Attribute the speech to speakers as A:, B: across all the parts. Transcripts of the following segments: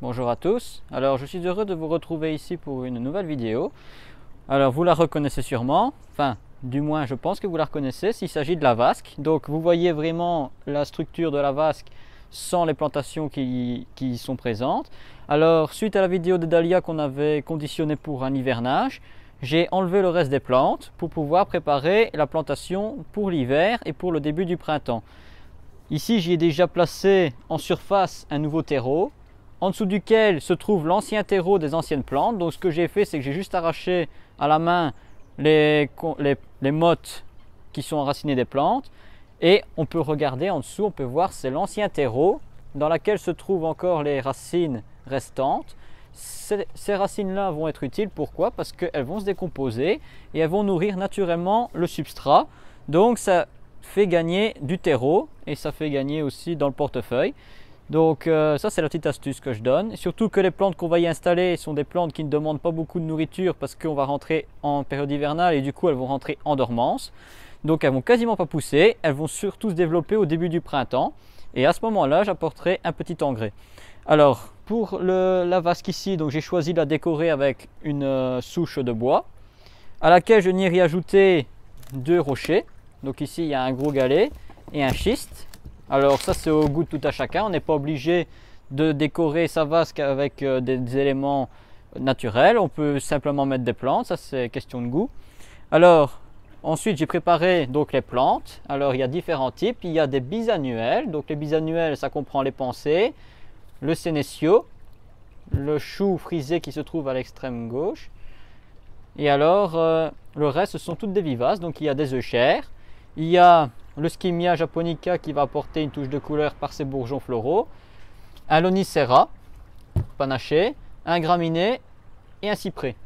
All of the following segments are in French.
A: Bonjour à tous. Alors je suis heureux de vous retrouver ici pour une nouvelle vidéo. Alors vous la reconnaissez sûrement, enfin du moins je pense que vous la reconnaissez s'il s'agit de la vasque. Donc vous voyez vraiment la structure de la vasque sans les plantations qui sont présentes. Alors suite à la vidéo de Dahlia qu'on avait conditionnée pour un hivernage, j'ai enlevé le reste des plantes pour pouvoir préparer la plantation pour l'hiver et pour le début du printemps. Ici j'y ai déjà placé en surface un nouveau terreau, en dessous duquel se trouve l'ancien terreau des anciennes plantes. Donc ce que j'ai fait, c'est que j'ai juste arraché à la main les mottes qui sont enracinées des plantes. Et on peut regarder en dessous, on peut voir c'est l'ancien terreau dans lequel se trouvent encore les racines restantes. Ces racines-là vont être utiles, pourquoi? Parce qu'elles vont se décomposer et elles vont nourrir naturellement le substrat. Donc ça fait gagner du terreau et ça fait gagner aussi dans le portefeuille. Donc ça c'est la petite astuce que je donne. Et surtout que les plantes qu'on va y installer sont des plantes qui ne demandent pas beaucoup de nourriture parce qu'on va rentrer en période hivernale et du coup elles vont rentrer en dormance. Donc elles vont quasiment pas pousser, elles vont surtout se développer au début du printemps. Et à ce moment-là j'apporterai un petit engrais. Alors pour la vasque ici, donc j'ai choisi de la décorer avec une souche de bois à laquelle je n'irai ajouter 2 rochers. Donc ici il y a un gros galet et un schiste. Alors ça c'est au goût de tout à chacun, on n'est pas obligé de décorer sa vasque avec des éléments naturels, on peut simplement mettre des plantes, ça c'est question de goût. Alors ensuite j'ai préparé donc les plantes. Alors il y a différents types, il y a des bisannuels, donc les bisannuels ça comprend les pensées, le sénécio, le chou frisé qui se trouve à l'extrême gauche, et alors le reste ce sont toutes des vivaces. Donc il y a des œufs chers, il y a le Skimia japonica qui va apporter une touche de couleur par ses bourgeons floraux, un lonicera panaché, un graminé et un cyprès.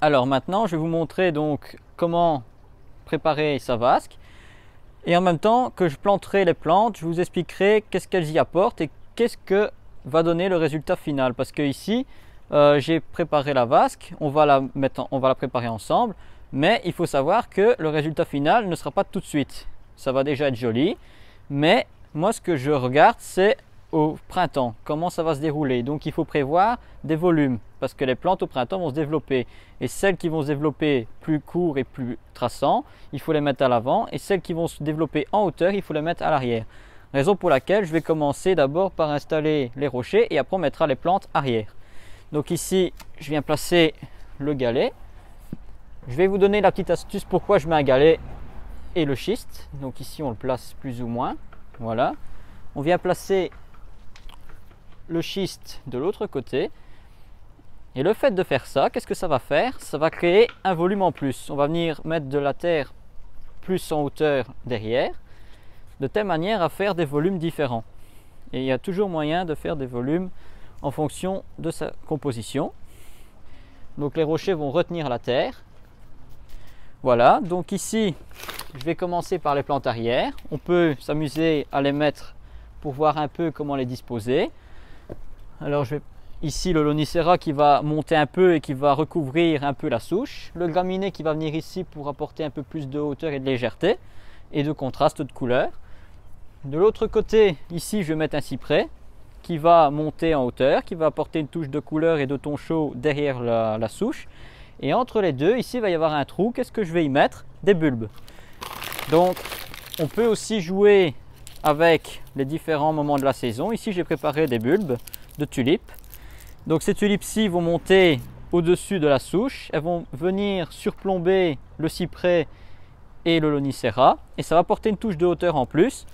A: Alors maintenant je vais vous montrer donc comment préparer sa vasque, et en même temps que je planterai les plantes, je vous expliquerai qu'est-ce qu'elles y apportent et qu'est-ce que va donner le résultat final. Parce que ici j'ai préparé la vasque, on va la préparer ensemble, mais il faut savoir que le résultat final ne sera pas tout de suite. Ça va déjà être joli, mais moi ce que je regarde c'est au printemps, comment ça va se dérouler. Donc il faut prévoir des volumes parce que les plantes au printemps vont se développer, et celles qui vont se développer plus courts et plus traçants, il faut les mettre à l'avant, et celles qui vont se développer en hauteur, il faut les mettre à l'arrière. Raison pour laquelle je vais commencer d'abord par installer les rochers et après on mettra les plantes arrière. Donc ici je viens placer le galet. Je vais vous donner la petite astuce pourquoi je mets un galet et le schiste. Donc ici on le place plus ou moins, voilà. On vient placer le schiste de l'autre côté, et le fait de faire ça, qu'est-ce que ça va faire? Ça va créer un volume en plus. On va venir mettre de la terre plus en hauteur derrière, de telle manière à faire des volumes différents. Et il y a toujours moyen de faire des volumes en fonction de sa composition. Donc les rochers vont retenir la terre. Voilà, donc ici je vais commencer par les plantes arrière. On peut s'amuser à les mettre pour voir un peu comment les disposer. Alors je vais ici le lonicera qui va monter un peu et qui va recouvrir un peu la souche. Le graminé qui va venir ici pour apporter un peu plus de hauteur et de légèreté et de contraste de couleur. De l'autre côté, ici je vais mettre un cyprès qui va monter en hauteur, qui va apporter une touche de couleur et de ton chaud derrière la souche. Et entre les deux, ici il va y avoir un trou. Qu'est-ce que je vais y mettre? Des bulbes. Donc on peut aussi jouer avec les différents moments de la saison. Ici j'ai préparé des bulbes de tulipes. Donc ces tulipes-ci vont monter au-dessus de la souche. Elles vont venir surplomber le cyprès et le lonicera. Et ça va apporter une touche de hauteur en plus.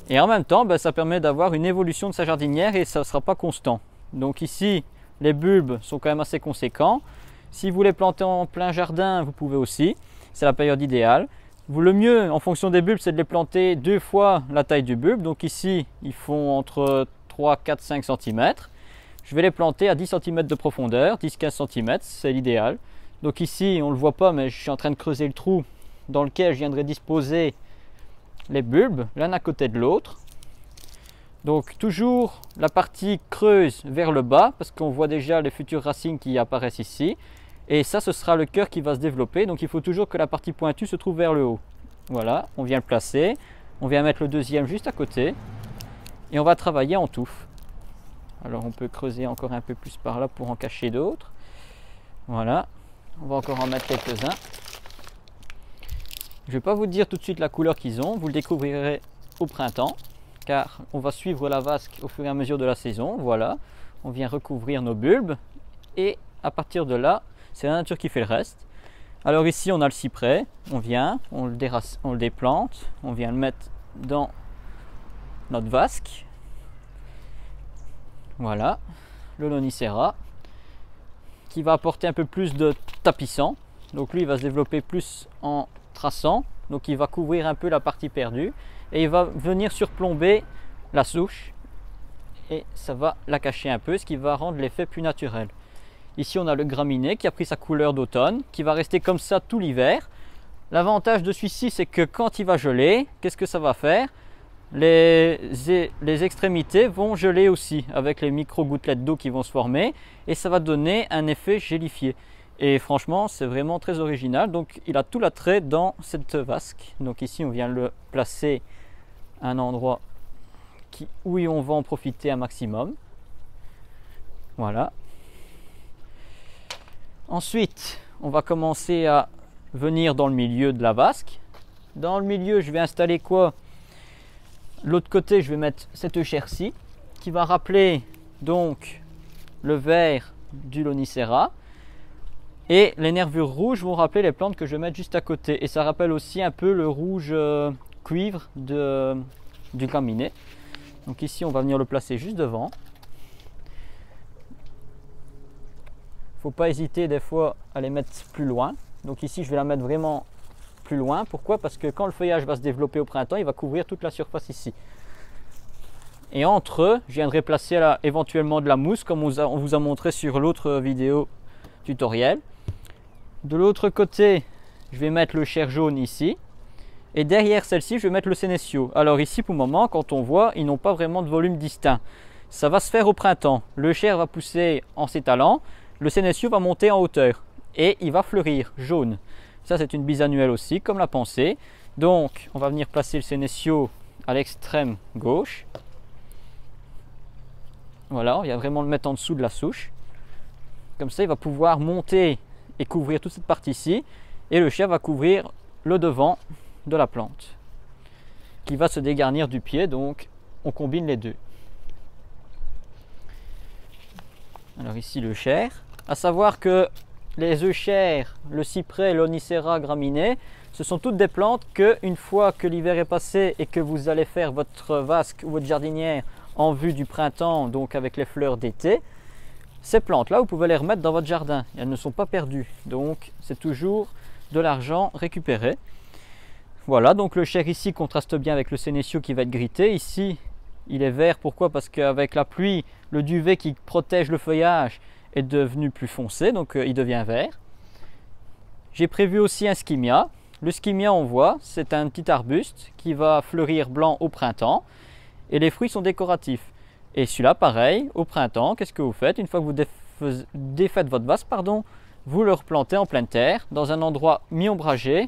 A: Et en même temps, ça permet d'avoir une évolution de sa jardinière et ça ne sera pas constant. Donc ici, les bulbes sont quand même assez conséquents. Si vous les plantez en plein jardin, vous pouvez aussi. C'est la période idéale. Le mieux, en fonction des bulbes, c'est de les planter 2 fois la taille du bulbe. Donc ici, ils font entre 3, 4, 5 cm. Je vais les planter à 10 cm de profondeur, 10-15 cm, c'est l'idéal. Donc ici, on ne le voit pas, mais je suis en train de creuser le trou dans lequel je viendrai disposer les bulbes, l'un à côté de l'autre. Donc toujours la partie creuse vers le bas, parce qu'on voit déjà les futures racines qui apparaissent ici. Et ça, ce sera le cœur qui va se développer. Donc il faut toujours que la partie pointue se trouve vers le haut. Voilà, on vient le placer. On vient mettre le deuxième juste à côté. Et on va travailler en touffe. Alors on peut creuser encore un peu plus par là pour en cacher d'autres. Voilà, on va encore en mettre quelques-uns. Je ne vais pas vous dire tout de suite la couleur qu'ils ont, vous le découvrirez au printemps, car on va suivre la vasque au fur et à mesure de la saison. Voilà, on vient recouvrir nos bulbes et à partir de là, c'est la nature qui fait le reste. Alors ici on a le cyprès, on vient, on le déplante, on vient le mettre dans notre vasque. Voilà, le lonicera qui va apporter un peu plus de tapissant. Donc lui il va se développer plus en traçant, donc il va couvrir un peu la partie perdue et il va venir surplomber la souche et ça va la cacher un peu, ce qui va rendre l'effet plus naturel. Ici on a le graminé qui a pris sa couleur d'automne, qui va rester comme ça tout l'hiver. L'avantage de celui-ci c'est que quand il va geler, qu'est-ce que ça va faire? Les extrémités vont geler aussi avec les micro gouttelettes d'eau qui vont se former et ça va donner un effet gélifié. Et franchement c'est vraiment très original, donc il a tout l'attrait dans cette vasque. Donc ici on vient le placer à un endroit où on va en profiter un maximum. Voilà. Ensuite on va commencer à venir dans le milieu de la vasque. Dans le milieu je vais installer quoi? L'autre côté je vais mettre cette chaire-ci qui va rappeler donc le vert du lonicera. Et les nervures rouges vont rappeler les plantes que je vais mettre juste à côté. Et ça rappelle aussi un peu le rouge cuivre du graminé. Donc ici on va venir le placer juste devant. Il ne faut pas hésiter des fois à les mettre plus loin. Donc ici je vais la mettre vraiment plus loin. Pourquoi? Parce que quand le feuillage va se développer au printemps, il va couvrir toute la surface ici. Et entre eux, je viendrai placer là, éventuellement de la mousse comme on vous a montré sur l'autre vidéo tutoriel. De l'autre côté, je vais mettre le chair jaune ici. Et derrière celle-ci, je vais mettre le sénécio. Alors ici, pour le moment, quand on voit, ils n'ont pas vraiment de volume distinct. Ça va se faire au printemps. Le chair va pousser en s'étalant. Le sénécio va monter en hauteur. Et il va fleurir jaune. Ça, c'est une bisannuelle aussi, comme la pensée. Donc, on va venir placer le sénécio à l'extrême gauche. Voilà, on vient vraiment le mettre en dessous de la souche. Comme ça, il va pouvoir monter et couvrir toute cette partie-ci. Et le chair va couvrir le devant de la plante, qui va se dégarnir du pied. Donc, on combine les deux. Alors ici, le chair. À savoir que les euchères, le cyprès, l'onicera graminé, ce sont toutes des plantes que, une fois que l'hiver est passé et que vous allez faire votre vasque ou votre jardinière en vue du printemps, donc avec les fleurs d'été, ces plantes-là, vous pouvez les remettre dans votre jardin. Elles ne sont pas perdues. Donc, c'est toujours de l'argent récupéré. Voilà, donc le chair ici contraste bien avec le sénécio qui va être grité. Ici, il est vert. Pourquoi? Parce qu'avec la pluie, le duvet qui protège le feuillage est devenu plus foncé, donc il devient vert. J'ai prévu aussi un skimia. Le skimia, on voit, c'est un petit arbuste qui va fleurir blanc au printemps et les fruits sont décoratifs. Et celui-là, pareil, au printemps, qu'est-ce que vous faites? Une fois que vous défaites votre vase, vous le replantez en pleine terre dans un endroit mi-ombragé.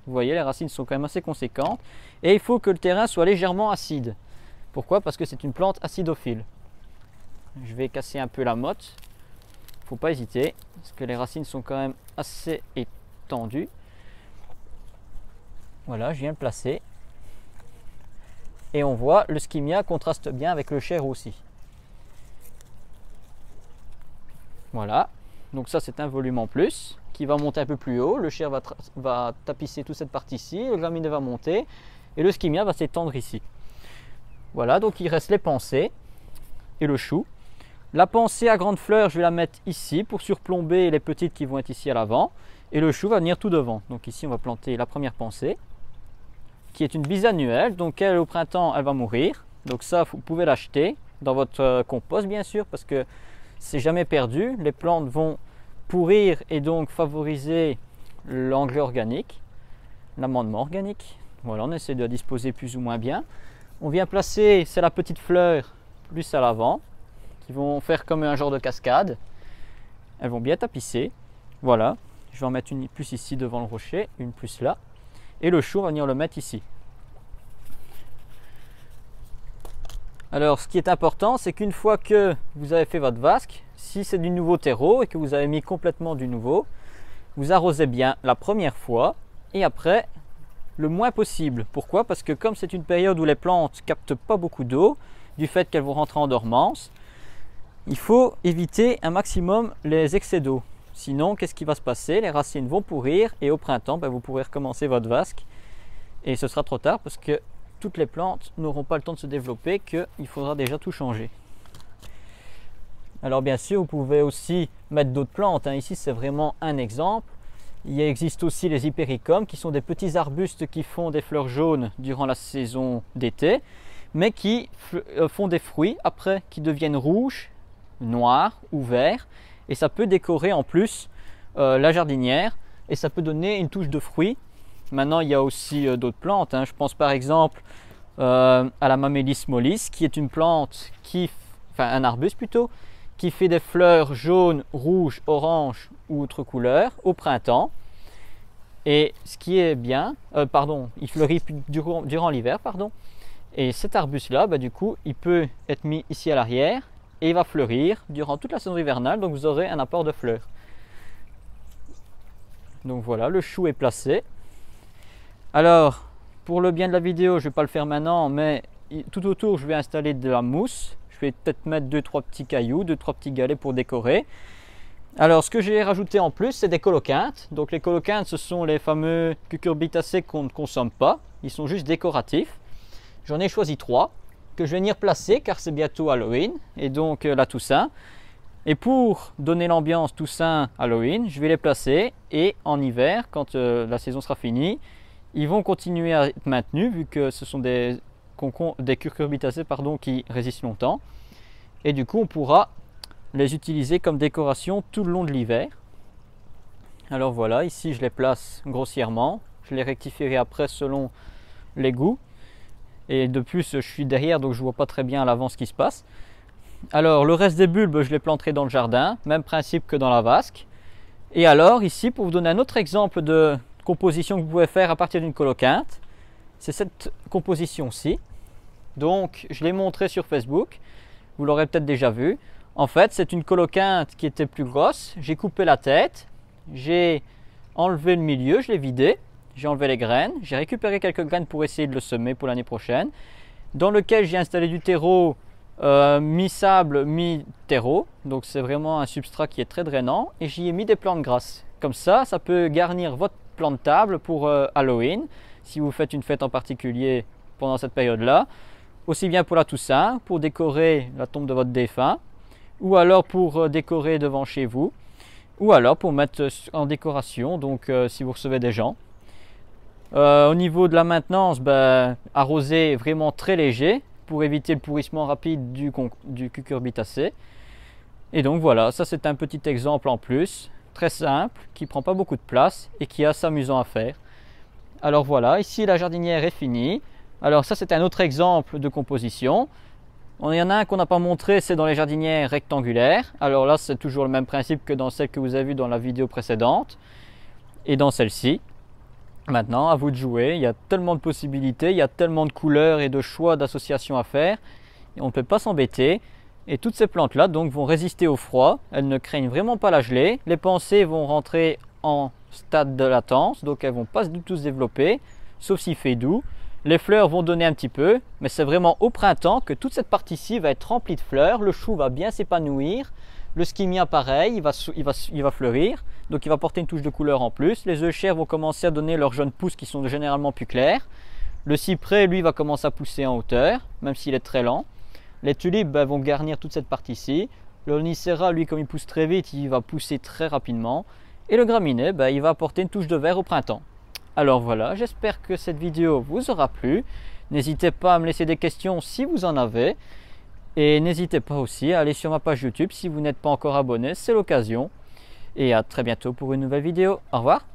A: Vous voyez, les racines sont quand même assez conséquentes et il faut que le terrain soit légèrement acide. Pourquoi? Parce que c'est une plante acidophile. Je vais casser un peu la motte. Il ne faut pas hésiter, parce que les racines sont quand même assez étendues. Voilà, je viens le placer. Et on voit, le skimia contraste bien avec le chair aussi. Voilà, donc ça c'est un volume en plus, qui va monter un peu plus haut. Le chair va tapisser toute cette partie-ci, le graminé va monter, et le skimia va s'étendre ici. Voilà, donc il reste les pensées et le chou. La pensée à grande fleur, je vais la mettre ici pour surplomber les petites qui vont être ici à l'avant. Et le chou va venir tout devant. Donc ici, on va planter la première pensée, qui est une bisannuelle. Donc elle, au printemps, elle va mourir. Donc ça, vous pouvez l'acheter dans votre compost, bien sûr, parce que c'est jamais perdu. Les plantes vont pourrir et donc favoriser l'engrais organique, l'amendement organique. Voilà, on essaie de la disposer plus ou moins bien. On vient placer, c'est la petite fleur, plus à l'avant, qui vont faire comme un genre de cascade. Elles vont bien tapisser. Voilà, je vais en mettre une plus ici devant le rocher, une plus là. Et le chou, on va venir le mettre ici. Alors ce qui est important, c'est qu'une fois que vous avez fait votre vasque, si c'est du nouveau terreau et que vous avez mis complètement du nouveau, vous arrosez bien la première fois et après le moins possible. Pourquoi? Parce que comme c'est une période où les plantes ne captent pas beaucoup d'eau, du fait qu'elles vont rentrer en dormance, il faut éviter un maximum les excès d'eau. Sinon, qu'est-ce qui va se passer? Les racines vont pourrir et au printemps, vous pourrez recommencer votre vasque et ce sera trop tard parce que toutes les plantes n'auront pas le temps de se développer, qu'il faudra déjà tout changer. Alors bien sûr, vous pouvez aussi mettre d'autres plantes. Ici, c'est vraiment un exemple. Il existe aussi les hypéricomes qui sont des petits arbustes qui font des fleurs jaunes durant la saison d'été, mais qui font des fruits après qui deviennent rouges, noirs ou verts. Et ça peut décorer en plus la jardinière et ça peut donner une touche de fruits. Maintenant, il y a aussi d'autres plantes. Je pense par exemple à la Mamélis mollis, qui est une plante, un arbuste plutôt, qui fait des fleurs jaunes, rouges, oranges ou autres couleurs au printemps. Et ce qui est bien, il fleurit durant l'hiver, Et cet arbuste-là, du coup, il peut être mis ici à l'arrière et il va fleurir durant toute la saison hivernale. Donc vous aurez un apport de fleurs. Donc voilà, le chou est placé. Alors, pour le bien de la vidéo, je ne vais pas le faire maintenant, mais tout autour, je vais installer de la mousse. Je vais peut-être mettre 2-3 petits cailloux, 2-3 petits galets pour décorer. Alors, ce que j'ai rajouté en plus, c'est des colocyntes. Donc, les colocyntes, ce sont les fameux cucurbitacées qu'on ne consomme pas. Ils sont juste décoratifs. J'en ai choisi 3 que je vais venir placer car c'est bientôt Halloween et donc la Toussaint. Et pour donner l'ambiance Toussaint Halloween, je vais les placer et en hiver, quand la saison sera finie, ils vont continuer à être maintenus vu que ce sont des cucurbitacées qui résistent longtemps. Et du coup, on pourra les utiliser comme décoration tout le long de l'hiver. Alors voilà, ici je les place grossièrement. Je les rectifierai après selon les goûts. Et de plus, je suis derrière donc je ne vois pas très bien à l'avance ce qui se passe. Alors le reste des bulbes, je les planterai dans le jardin. Même principe que dans la vasque. Et alors ici, pour vous donner un autre exemple de composition que vous pouvez faire à partir d'une colocynte, c'est cette composition-ci. Donc je l'ai montré sur Facebook, vous l'aurez peut-être déjà vu. En fait, c'est une colocynte qui était plus grosse. J'ai coupé la tête, j'ai enlevé le milieu, je l'ai vidé, j'ai enlevé les graines, j'ai récupéré quelques graines pour essayer de le semer pour l'année prochaine, dans lequel j'ai installé du terreau mi-sable, mi-terreau. Donc c'est vraiment un substrat qui est très drainant et j'y ai mis des plantes grasses. Comme ça, ça peut garnir votre plan de table pour Halloween, si vous faites une fête en particulier pendant cette période-là, aussi bien pour la Toussaint, pour décorer la tombe de votre défunt, ou alors pour décorer devant chez vous, ou alors pour mettre en décoration, donc si vous recevez des gens. Au niveau de la maintenance, arroser vraiment très léger pour éviter le pourrissement rapide du cucurbitacé. Et donc voilà, ça c'est un petit exemple en plus, très simple, qui prend pas beaucoup de place et qui est assez amusant à faire. Alors voilà, ici la jardinière est finie. Alors ça c'est un autre exemple de composition. Il y en a un qu'on n'a pas montré, c'est dans les jardinières rectangulaires. Alors là c'est toujours le même principe que dans celle que vous avez vue dans la vidéo précédente et dans celle-ci. Maintenant, à vous de jouer, il y a tellement de possibilités, il y a tellement de couleurs et de choix d'associations à faire. Et on ne peut pas s'embêter. Et toutes ces plantes-là donc vont résister au froid, elles ne craignent vraiment pas la gelée. Les pensées vont rentrer en stade de latence, donc elles ne vont pas du tout se développer, sauf s'il fait doux. Les fleurs vont donner un petit peu, mais c'est vraiment au printemps que toute cette partie-ci va être remplie de fleurs. Le chou va bien s'épanouir. Le skimia pareil, il va fleurir, donc il va porter une touche de couleur en plus. Les œillères vont commencer à donner leurs jeunes pousses qui sont généralement plus clairs. Le cyprès, lui, va commencer à pousser en hauteur, même s'il est très lent. Les tulipes vont garnir toute cette partie-ci. Le Lonicera, lui, comme il pousse très vite, il va pousser très rapidement. Et le graminet, il va apporter une touche de vert au printemps. Alors voilà, j'espère que cette vidéo vous aura plu. N'hésitez pas à me laisser des questions si vous en avez. Et n'hésitez pas aussi à aller sur ma page YouTube si vous n'êtes pas encore abonné, c'est l'occasion. Et à très bientôt pour une nouvelle vidéo. Au revoir.